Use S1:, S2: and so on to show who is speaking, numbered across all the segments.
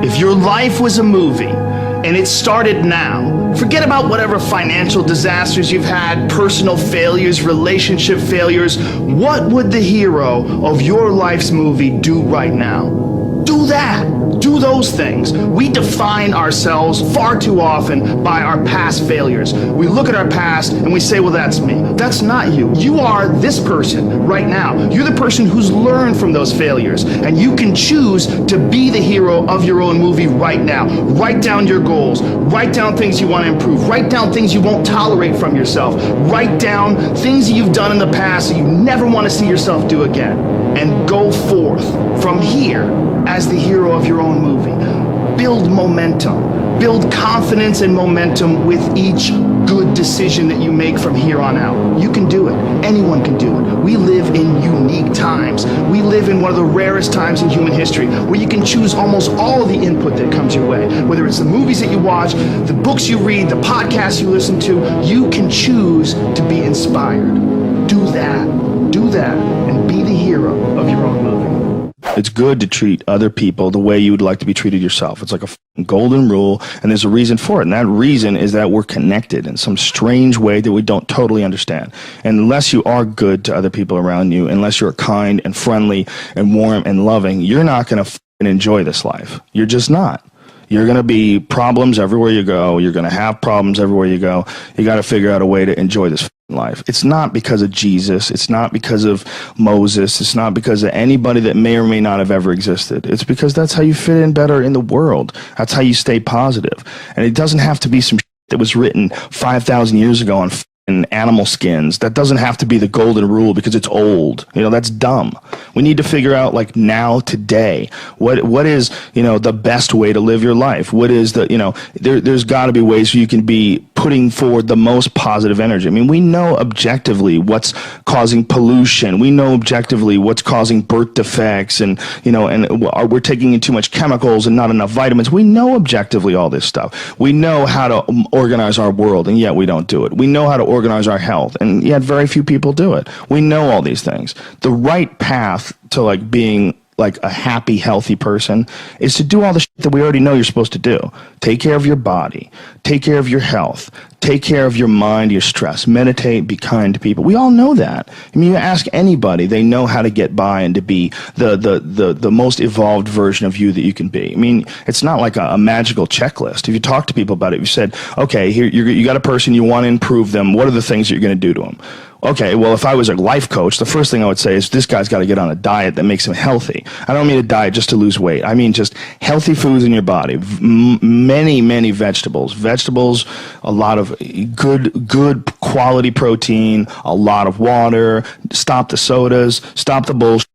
S1: If your life was a movie and it started now, forget about whatever financial disasters you've had, personal failures, relationship failures. What would the hero of your life's movie do right now? Do that. Do those things. We define ourselves far too often by our past failures. We look at our past and we say, well, that's me. That's not you. You are this person right now. You're the person who's learned from those failures, and you can choose to be the hero of your own movie right now. Write down your goals. Write down things you want to improve. Write down things you won't tolerate from yourself. Write down things that you've done in the past that you never want to see yourself do again. And go forth from here as the hero of your own movie. Build momentum. Build confidence and momentum with each good decision that you make from here on out. You can do it. Anyone can do it. We live in unique times. We live in one of the rarest times in human history where you can choose almost all of the input that comes your way. Whether it's the movies that you watch, the books you read, the podcasts you listen to, you can choose to be inspired. Do that. Do that and be the hero of your own movie. It's good to treat other people the way you would like to be treated yourself. It's like a golden rule, and there's a reason for it. And that reason is that we're connected in some strange way that we don't totally understand. And unless you are good to other people around you, unless you're kind and friendly and warm and loving, you're not going to enjoy this life. You're just not. You're going to be problems everywhere you go. You're going to have problems everywhere you go. You got to figure out a way to enjoy this life. It's not because of Jesus. It's not because of Moses. It's not because of anybody that may or may not have ever existed. It's because that's how you fit in better in the world. That's how you stay positive. And it doesn't have to be some that was written 5,000 years ago on animal skins. That doesn't have to be the golden rule because it's old. You know, that's dumb. We need to figure out, like, now, today, what is, you know, the best way to live your life? What is the, you know, there's got to be ways where you can be putting forward the most positive energy. I mean, we know objectively what's causing pollution. We know objectively what's causing birth defects, and, you know, and we're taking in too much chemicals and not enough vitamins. We know objectively all this stuff. We know how to organize our world, and yet we don't do it. We know how to organize our health, and yet very few people do it. We know all these things. The right path to, like, being like a happy, healthy person is to do all the shit that we already know you're supposed to do. Take care of your body. Take care of your health. Take care of your mind, your stress. Meditate, be kind to people. We all know that. I mean, you ask anybody, they know how to get by and to be the most evolved version of you that you can be. I mean, it's not like a magical checklist. If you talk to people about it, you said, okay, here you got a person, you want to improve them. What are the things that you're going to do to them? Okay, well, if I was a life coach, the first thing I would say is this guy's got to get on a diet that makes him healthy. I don't mean a diet just to lose weight. I mean just healthy foods in your body. Many vegetables. Vegetables, a lot of good quality protein, a lot of water. Stop the sodas. Stop the bullshit.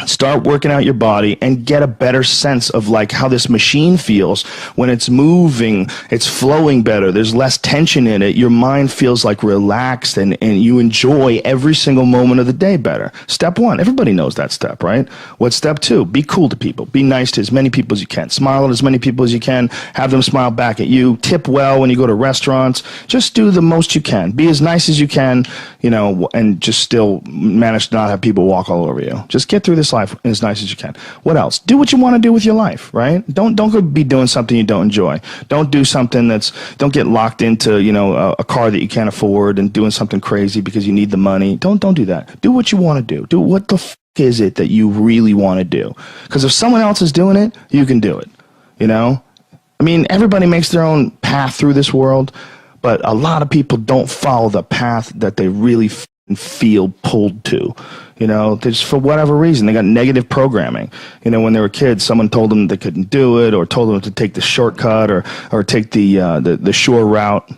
S1: Start working out your body and get a better sense of, like, how this machine feels when it's moving, it's flowing better, there's less tension in it, your mind feels like relaxed, and you enjoy every single moment of the day better. Step one, everybody knows that step, right? What's step two? Be cool to people. Be nice to as many people as you can. Smile at as many people as you can. Have them smile back at you. Tip well when you go to restaurants. Just do the most you can. Be as nice as you can, you know, and just still manage to not have people walk all over you. Just get through this life as nice as you can. What else? Do what you want to do with your life, right? Don't go be doing something you don't enjoy. Don't do something don't get locked into, you know, a car that you can't afford and doing something crazy because you need the money. Don't do that. Do what you want to do. Do what the f is it that you really want to do? Because if someone else is doing it, you can do it, you know? I mean, everybody makes their own path through this world, but a lot of people don't follow the path that they really feel pulled to. You know, just for whatever reason, they got negative programming. You know, when they were kids, someone told them they couldn't do it, or told them to take the shortcut, or take the shore route.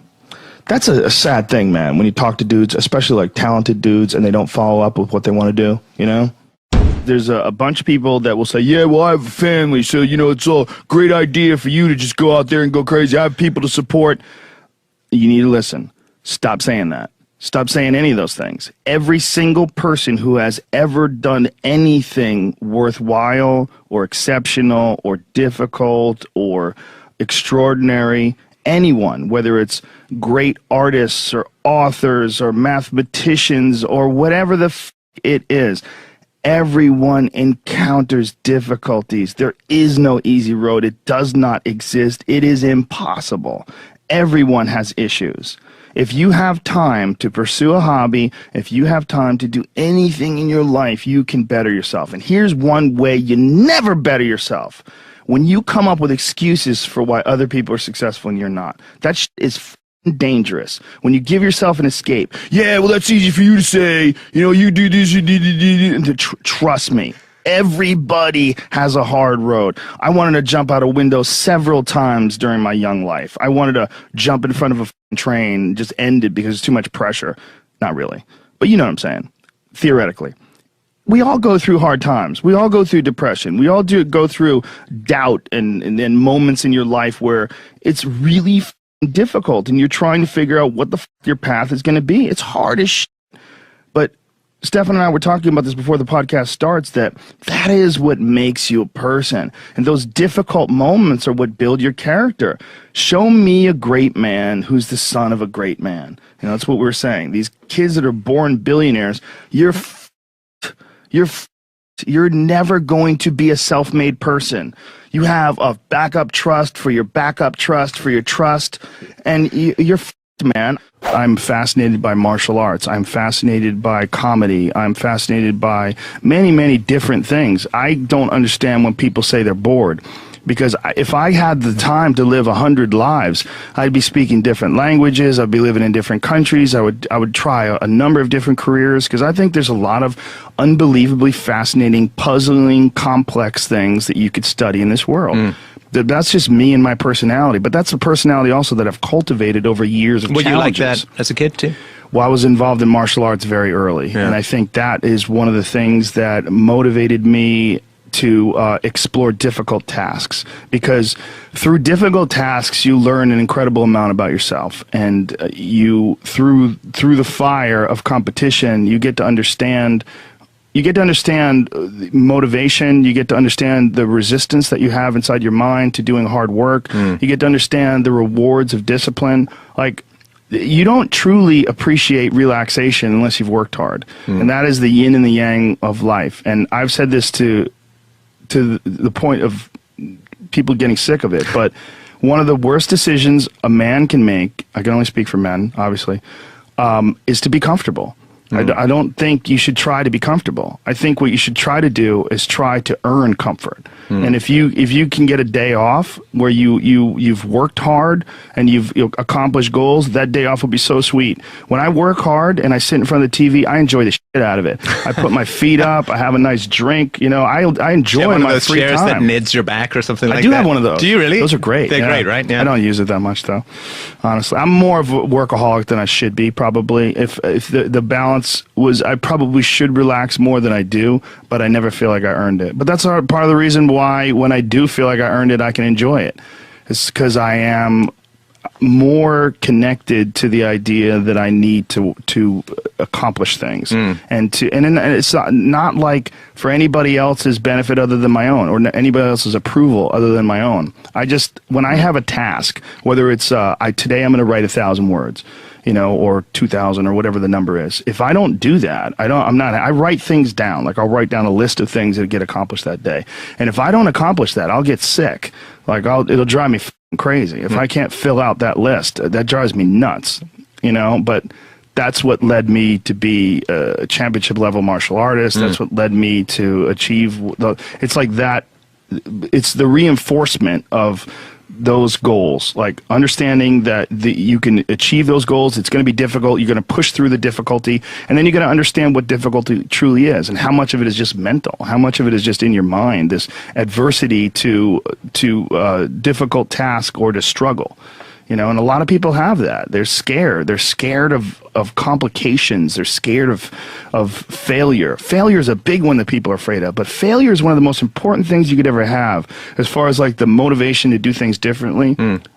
S1: That's a sad thing, man, when you talk to dudes, especially like talented dudes, and they don't follow up with what they want to do, you know? There's a bunch of people that will say, yeah, well, I have a family, so, you know, it's a great idea for you to just go out there and go crazy. I have people to support. You need to listen. Stop saying that. Stop saying any of those things. Every single person who has ever done anything worthwhile or exceptional or difficult or extraordinary, anyone, whether it's great artists or authors or mathematicians or whatever the f it is, Everyone encounters difficulties. There is no easy road. It does not exist. It is impossible. Everyone has issues. If you have time to pursue a hobby, if you have time to do anything in your life, you can better yourself. And here's one way you never better yourself. When you come up with excuses for why other people are successful and you're not. That is dangerous. When you give yourself an escape, yeah, well, that's easy for you to say, you know, you do this, you do. Trust me, everybody has a hard road. I wanted to jump out a window several times during my young life. I wanted to jump in front of a train, just end it because it's too much pressure. Not really, but you know what I'm saying, theoretically. We all go through hard times. We all go through depression. We all go through doubt and then moments in your life where it's really difficult and you're trying to figure out what the your path is going to be. It's hard as shit. But Stefan and I were talking about this before the podcast starts, that is what makes you a person. And those difficult moments are what build your character. Show me a great man who's the son of a great man. You know, that's what we're saying. These kids that are born billionaires, you're never going to be a self-made person. You have a backup trust for your backup trust for your trust, and you're man. I'm fascinated by martial arts. I'm fascinated by comedy. I'm fascinated by many, many different things. I don't understand when people say they're bored. Because if I had the time to live 100 lives, I'd be speaking different languages. I'd be living in different countries. I would try a number of different careers, because I think there's a lot of unbelievably fascinating, puzzling, complex things that you could study in this world. That's just me and my personality, but that's a personality also that I've cultivated over years of challenges. Were you like
S2: that as a kid too?
S1: Well, I was involved in martial arts very early, and I think that is one of the things that motivated me to explore difficult tasks, because through difficult tasks you learn an incredible amount about yourself, and you through the fire of competition you get to understand motivation, you get to understand the resistance that you have inside your mind to doing hard work, you get to understand the rewards of discipline. Like, you don't truly appreciate relaxation unless you've worked hard, and that is the yin and the yang of life. And I've said this to the point of people getting sick of it, but one of the worst decisions a man can make, I can only speak for men, obviously, is to be comfortable. I don't think you should try to be comfortable. I think what you should try to do is try to earn comfort. And if you can get a day off where you've worked hard and you've accomplished goals, that day off will be so sweet. When I work hard and I sit in front of the TV, I enjoy the shit out of it. I put my feet up, I have a nice drink, you know, I enjoy my free time.
S2: Chairs that knids your back or something like that?
S1: I do have one of those.
S2: Do you really?
S1: Those are great.
S2: They're great, right? Yeah.
S1: I don't use it that much though, honestly. I'm more of a workaholic than I should be, probably. If the balance was, I probably should relax more than I do, but I never feel like I earned it. But that's part of the reason why when I do feel like I earned it, I can enjoy it. It's because I am more connected to the idea that I need to accomplish things, and it's not like for anybody else's benefit other than my own, or anybody else's approval other than my own. When I have a task, whether it's today I'm going to write 1,000 words, you know, or 2,000 or whatever the number is. If I don't do that, I write things down. Like, I'll write down a list of things that get accomplished that day. And if I don't accomplish that, I'll get sick. Like, it'll drive me crazy. If I can't fill out that list, that drives me nuts, you know. But that's what led me to be a championship level martial artist. That's what led me to achieve it's like that. It's the reinforcement of those goals, like understanding that you can achieve those goals. It's going to be difficult. You're going to push through the difficulty, and then you're going to understand what difficulty truly is, and how much of it is just mental, how much of it is just in your mind, this adversity to difficult task or to struggle. You know, and a lot of people have that. They're scared. They're scared of complications. They're scared of failure. Failure is a big one that people are afraid of. But failure is one of the most important things you could ever have as far as like the motivation to do things differently.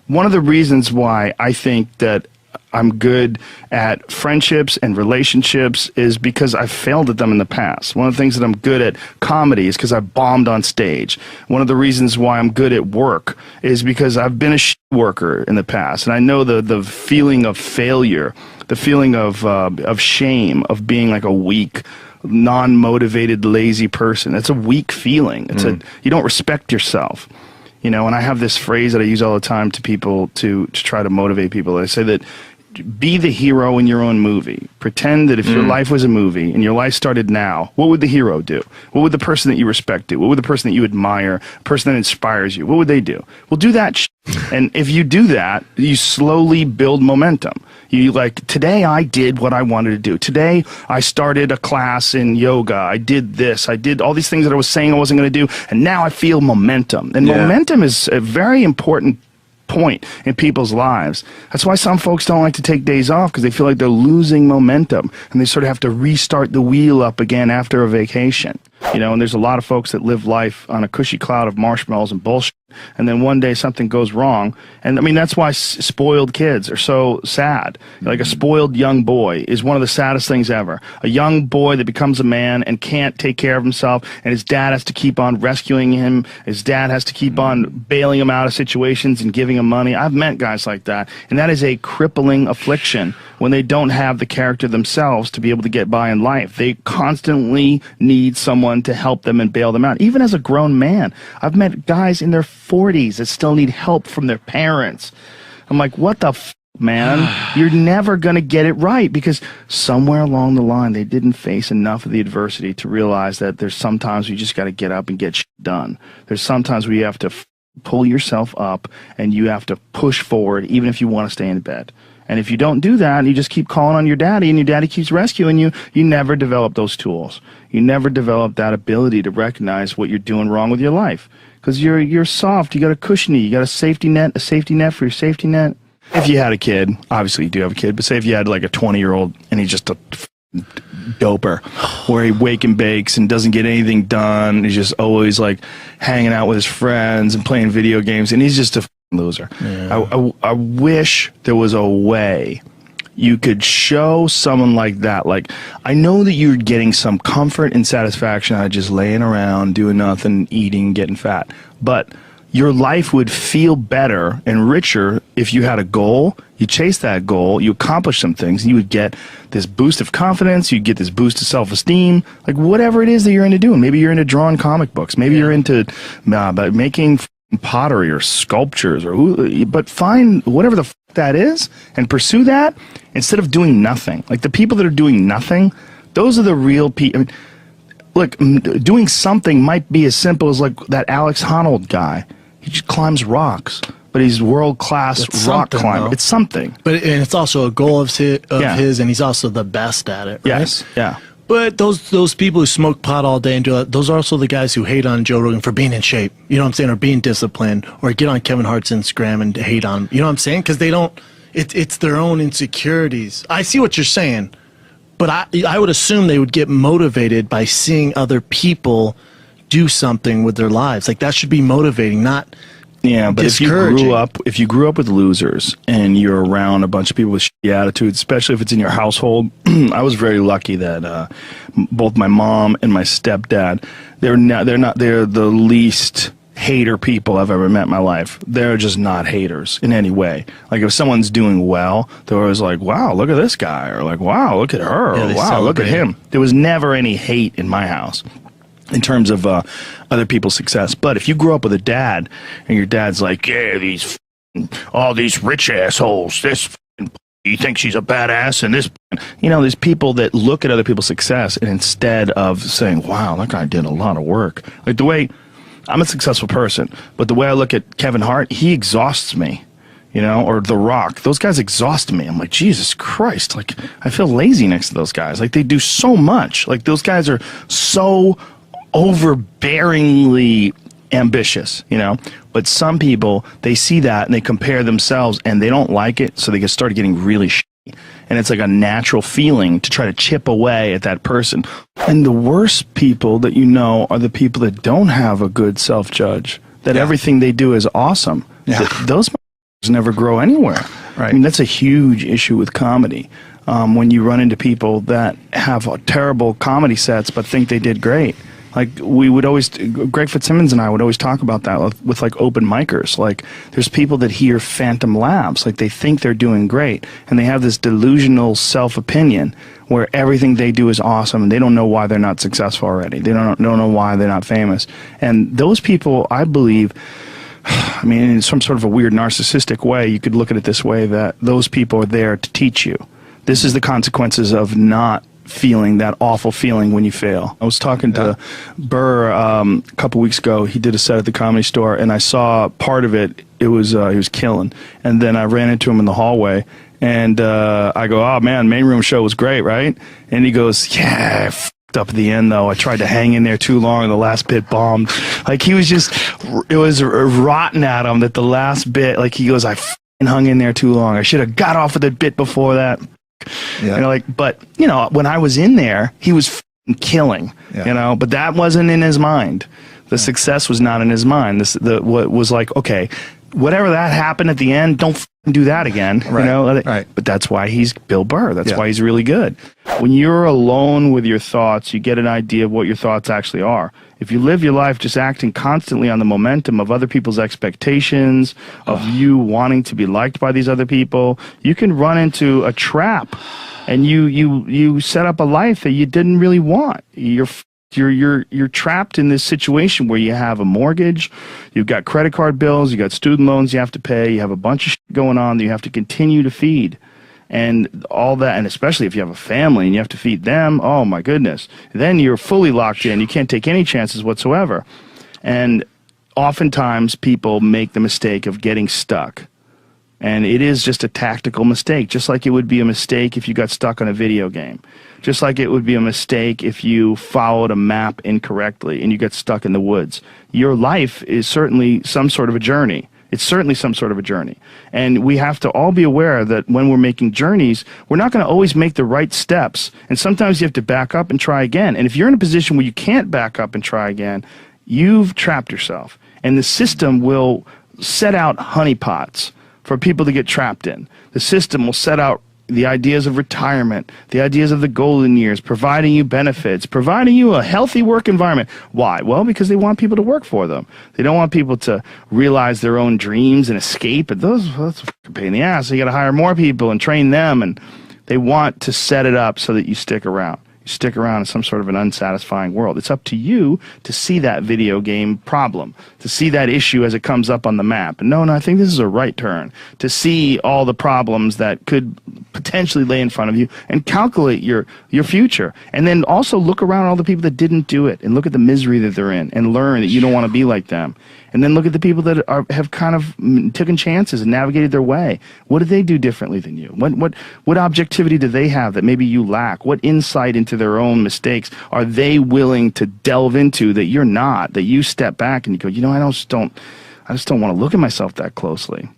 S1: One of the reasons why I think that I'm good at friendships and relationships is because I've failed at them in the past. One of the things that I'm good at comedy is because I bombed on stage. One of the reasons why I'm good at work is because I've been a worker in the past, and I know the feeling of failure, the feeling of shame, of being like a weak non-motivated, lazy person. That's a weak feeling. It's you don't respect yourself. You know, and I have this phrase that I use all the time to people to try to motivate people. I say that be the hero in your own movie. Pretend that if your life was a movie and your life started now, what would the hero do? What would the person that you respect do? What would the person that you admire, a person that inspires you, what would they do? Well, do that and if you do that, you slowly build momentum. You like, today I did what I wanted to do. Today I started a class in yoga. I did this. I did all these things that I was saying I wasn't going to do, and now I feel momentum. And momentum is a very important point in people's lives. That's why some folks don't like to take days off, because they feel like they're losing momentum, and they sort of have to restart the wheel up again after a vacation. You know, and there's a lot of folks that live life on a cushy cloud of marshmallows and bullshit, and then one day something goes wrong. And I mean, that's why spoiled kids are so sad. Like a spoiled young boy is one of the saddest things ever. A young boy that becomes a man and can't take care of himself, and his dad has to keep on rescuing him. His dad has to keep on bailing him out of situations and giving him money. I've met guys like that, and that is a crippling affliction when they don't have the character themselves to be able to get by in life. They constantly need someone to help them and bail them out. Even as a grown man, I've met guys in their 40s that still need help from their parents. I'm like, what the f, man? You're never going to get it right, because somewhere along the line they didn't face enough of the adversity to realize that there's sometimes you just got to get up and get shit done. There's sometimes where you have to pull yourself up and you have to push forward even if you want to stay in bed. And if you don't do that, and you just keep calling on your daddy, and your daddy keeps rescuing you, you never develop those tools. You never develop that ability to recognize what you're doing wrong with your life. Because you're soft, you got a cushiony, you got a safety net for your safety net. If you had a kid, obviously you do have a kid, but say if you had like a 20-year-old and he's just a doper, where he wake and bakes and doesn't get anything done, he's just always like hanging out with his friends and playing video games, and he's just a loser. Yeah. I wish there was a way you could show someone like that, like, I know that you're getting some comfort and satisfaction out of just laying around, doing nothing, eating, getting fat, but your life would feel better and richer if you had a goal, you chase that goal, you accomplish some things, and you would get this boost of confidence, you'd get this boost of self-esteem, like whatever it is that you're into doing. Maybe you're into drawing comic books, maybe you're into making pottery or sculptures, but find whatever the f that is and pursue that instead of doing nothing. Like the people that are doing nothing, those are the real people. I mean, look, doing something might be as simple as like that Alex Honnold guy. He just climbs rocks, but he's world-class rock climber. Though. It's something.
S3: But and it's also a goal of his, and he's also the best at it, right?
S1: Yes, yeah.
S3: But those people who smoke pot all day and do that, those are also the guys who hate on Joe Rogan for being in shape, you know what I'm saying, or being disciplined, or get on Kevin Hart's Instagram and hate on him, you know what I'm saying? Because they don't, it's their own insecurities. I see what you're saying, but I would assume they would get motivated by seeing other people do something with their lives. Like that should be motivating, not
S1: but if you grew up with losers and you're around a bunch of people with shitty attitudes, especially if it's in your household, I was very lucky that both my mom and my stepdad, they're the least hater people I've ever met in my life. They're just not haters in any way. Like if someone's doing well, they're always like, wow, look at this guy, or like, wow, look at her, or wow, look at him. There was never any hate in my house in terms of other people's success. But if you grew up with a dad and your dad's like, yeah, all these rich assholes, this he thinks she's a badass, and this, you know, there's people that look at other people's success, and instead of saying, wow, that guy did a lot of work, like the way I'm a successful person, but the way I look at Kevin Hart, he exhausts me. You know, or The Rock, those guys exhaust me. I'm like, Jesus Christ, like I feel lazy next to those guys. Like they do so much. Like those guys are so overbearingly ambitious, you know. But some people, they see that and they compare themselves and they don't like it, so they get started getting really shitty. And it's like a natural feeling to try to chip away at that person. And the worst people that you know are the people that don't have a good self-judge, that everything they do is awesome. Those never grow anywhere. Right. I mean, that's a huge issue with comedy. When you run into people that have terrible comedy sets but think they did great. Like we would always, Greg Fitzsimmons and I would always talk about that with like open micers. Like there's people that hear phantom laughs, like they think they're doing great, and they have this delusional self-opinion where everything they do is awesome, and they don't know why they're not successful already. They don't know why they're not famous. And those people, I believe, I mean, in some sort of a weird narcissistic way, you could look at it this way, that those people are there to teach you. This is the consequences of not feeling that awful feeling when you fail. I was talking to Burr a couple weeks ago. He did a set at the Comedy Store, and I saw part of it. It was he was killing. And then I ran into him in the hallway, and I go, "Oh man, main room show was great, right?" And he goes, "Yeah, I f***ed up at the end though. I tried to hang in there too long, and the last bit bombed." Like he was just, it was rotten at him that the last bit. Like he goes, "I f***ing hung in there too long. I should have got off of the bit before that." Yeah. You know, like, but you know, when I was in there, he was f***ing killing. Yeah. You know, but that wasn't in his mind. The success was not in his mind. What was like, okay, whatever that happened at the end, don't f***ing do that again. Right. You know, right. But that's why he's Bill Burr. That's why he's really good. When you're alone with your thoughts, you get an idea of what your thoughts actually are. If you live your life just acting constantly on the momentum of other people's expectations, of you wanting to be liked by these other people, you can run into a trap, and you set up a life that you didn't really want. You're trapped in this situation where you have a mortgage, you've got credit card bills, you got student loans you have to pay, you have a bunch of shit going on that you have to continue to feed. And all that, and especially if you have a family and you have to feed them, oh my goodness, then you're fully locked in. You can't take any chances whatsoever. And oftentimes people make the mistake of getting stuck. And it is just a tactical mistake, just like it would be a mistake if you got stuck on a video game. Just like it would be a mistake if you followed a map incorrectly and you get stuck in the woods. Your life is certainly some sort of a journey. It's certainly some sort of a journey. And we have to all be aware that when we're making journeys, we're not going to always make the right steps. And sometimes you have to back up and try again. And if you're in a position where you can't back up and try again, you've trapped yourself. And the system will set out honeypots for people to get trapped in. The system will set out the ideas of retirement, the ideas of the golden years, providing you benefits, providing you a healthy work environment. Why? Well, because they want people to work for them. They don't want people to realize their own dreams and escape. And that's a pain in the ass. So you got to hire more people and train them, and they want to set it up so that you stick around. Stick around in some sort of an unsatisfying world. It's up to you to see that video game problem, to see that issue as it comes up on the map. And no, I think this is a right turn. To see all the problems that could potentially lay in front of you and calculate your future. And then also look around at all the people that didn't do it and look at the misery that they're in and learn that you don't want to be like them. And then look at the people that have kind of taken chances and navigated their way. What did they do differently than you? What objectivity do they have that maybe you lack? What insight into their own mistakes are they willing to delve into that you're not? That you step back and you go, you know, I just don't want to look at myself that closely.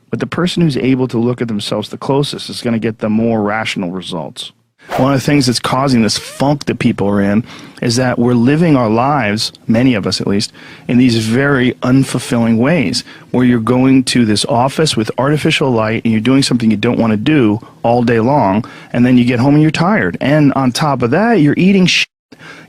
S1: But the person who's able to look at themselves the closest is going to get the more rational results. One of the things that's causing this funk that people are in is that we're living our lives, many of us at least, in these very unfulfilling ways, where you're going to this office with artificial light and you're doing something you don't want to do all day long, and then you get home and you're tired. And on top of that, you're eating shit.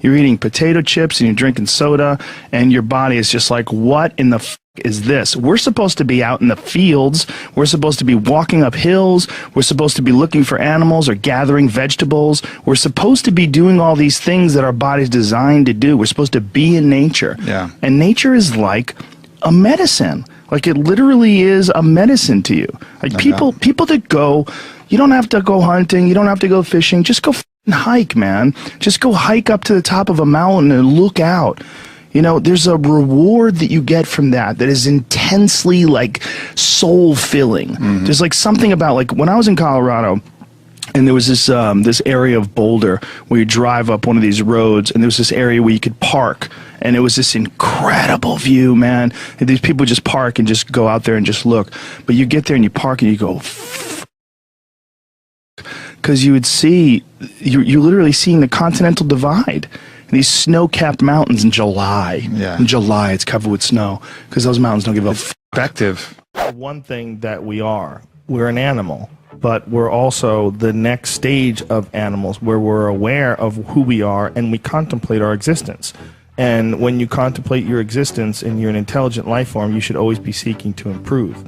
S1: You're eating potato chips and you're drinking soda, and your body is just like, what in the f is this? We're supposed to be out in the fields. We're supposed to be walking up hills. We're supposed to be looking for animals or gathering vegetables. We're supposed to be doing all these things that our body's designed to do. We're supposed to be in nature. Yeah. And nature is like a medicine. Like it literally is a medicine to you. Like people that go, you don't have to go hunting. You don't have to go fishing. Just go hike, man. Just go hike up to the top of a mountain and look out. You know, there's a reward that you get from that is intensely, like, soul-filling. Mm-hmm. There's, like, something about, like, when I was in Colorado, and there was this this area of Boulder where you drive up one of these roads, and there was this area where you could park, and it was this incredible view, man. And these people just park and just go out there and just look. But you get there and you park and you go, because you would see, you're literally seeing the Continental Divide. These snow-capped mountains in July. Yeah. In July, it's covered with snow because those mountains don't give a perspective. One thing that we're an animal, but we're also the next stage of animals where we're aware of who we are and we contemplate our existence.
S4: And when you contemplate your existence and you're an intelligent life form, you should always be seeking to improve.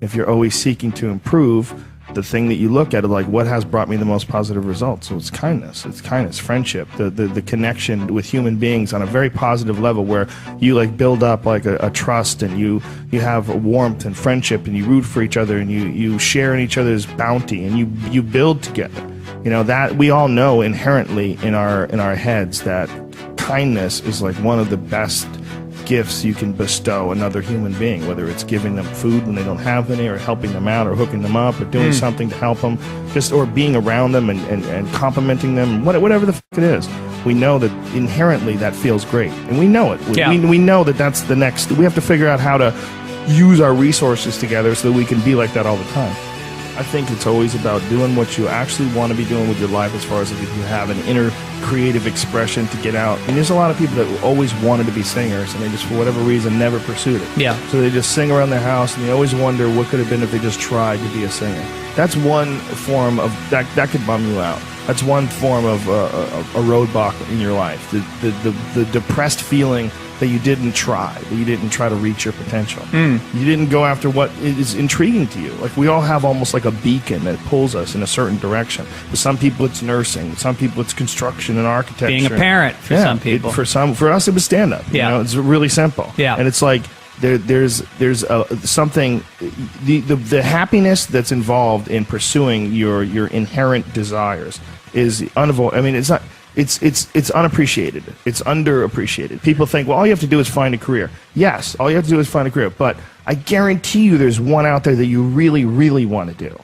S4: If you're always seeking to improve, the thing that you look at is like, what has brought me the most positive results? So it's kindness, friendship, the connection with human beings on a very positive level, where you like build up like a trust, and you have warmth and friendship, and you root for each other, and you share in each other's bounty, and you build together. You know, that we all know inherently in our heads that kindness is like one of the best gifts you can bestow another human being, whether it's giving them food when they don't have any, or helping them out, or hooking them up, or doing something to help them, or being around them and complimenting them, whatever the it is. We know that inherently that feels great, and we know it. We know that that's the next. We have to figure out how to use our resources together so that we can be like that all the time. I think it's always about doing what you actually want to be doing with your life, as far as if you have an inner creative expression to get out. And there's a lot of people that always wanted to be singers, and they just, for whatever reason, never pursued it.
S5: Yeah.
S4: So they just sing around their house, and they always wonder what could have been if they just tried to be a singer. That's one form of, that could bum you out. That's one form of a roadblock in your life. The depressed feeling that you didn't try to reach your potential. You didn't go after what is intriguing to you. Like, we all have almost like a beacon that pulls us in a certain direction. For some people it's nursing, some people it's construction and architecture.
S5: Being a parent for some people.
S4: For us it was stand-up.
S5: Yeah.
S4: You know, it's really simple.
S5: Yeah.
S4: And it's like, there's something, the happiness that's involved in pursuing your inherent desires is unavoidable. I mean, it's not. It's unappreciated. It's underappreciated. People think, well, all you have to do is find a career. Yes, all you have to do is find a career. But I guarantee you there's one out there that you really, really want to do.